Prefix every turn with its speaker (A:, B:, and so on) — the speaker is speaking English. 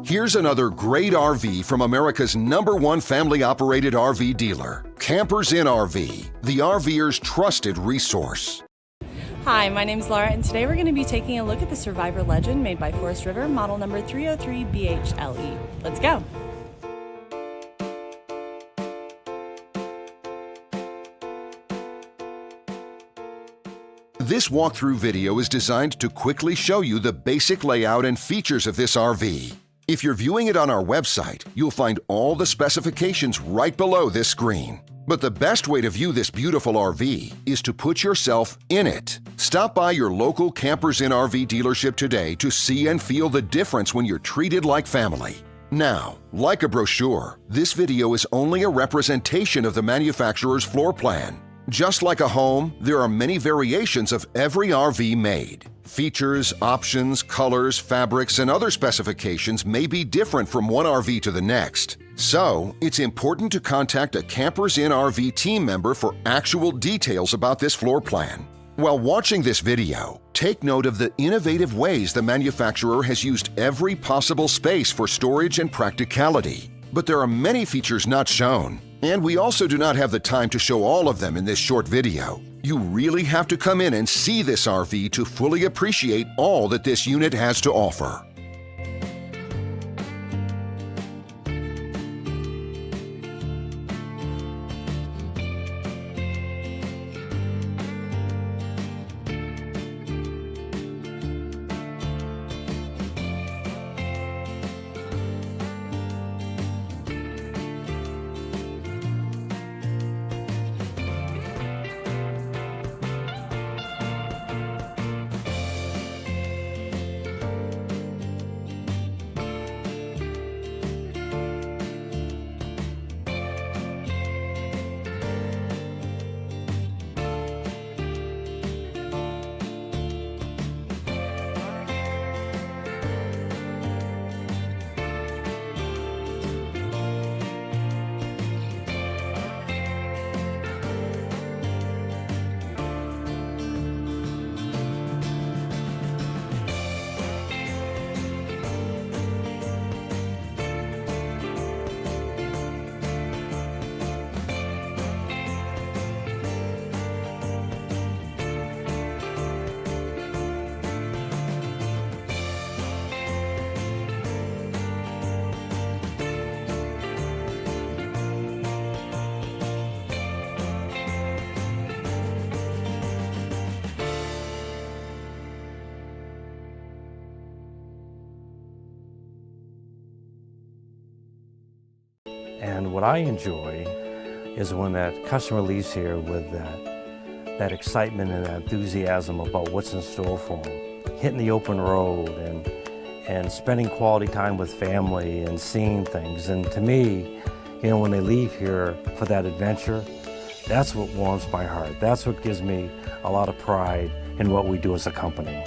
A: Here's another great RV from America's #1 family-operated RV dealer, Campers Inn RV, the RVer's trusted resource.
B: Hi, my name is Laura, and today we're going to be taking a look at the Survivor Legend made by Forest River, model number 303 BHLE. Let's go!
A: This walkthrough video is designed to quickly show you the basic layout and features of this RV. If you're viewing it on our website, you'll find all the specifications right below this screen. But the best way to view this beautiful RV is to put yourself in it. Stop by your local Campers Inn RV dealership today to see and feel the difference when you're treated like family. Now, like a brochure, this video is only a representation of the manufacturer's floor plan. Just like a home, there are many variations of every RV made. Features, options, colors, fabrics, and other specifications may be different from one RV to the next. So, it's important to contact a Campers Inn RV team member for actual details about this floor plan. While watching this video, take note of the innovative ways the manufacturer has used every possible space for storage and practicality. But there are many features not shown, and we also do not have the time to show all of them in this short video. You really have to come in and see this RV to fully appreciate all that this unit has to offer.
C: And what I enjoy is when that customer leaves here with that excitement and that enthusiasm about what's in store for them. Hitting the open road and spending quality time with family and seeing things. And to me, you know, when they leave here for that adventure, that's what warms my heart. That's what gives me a lot of pride in what we do as a company.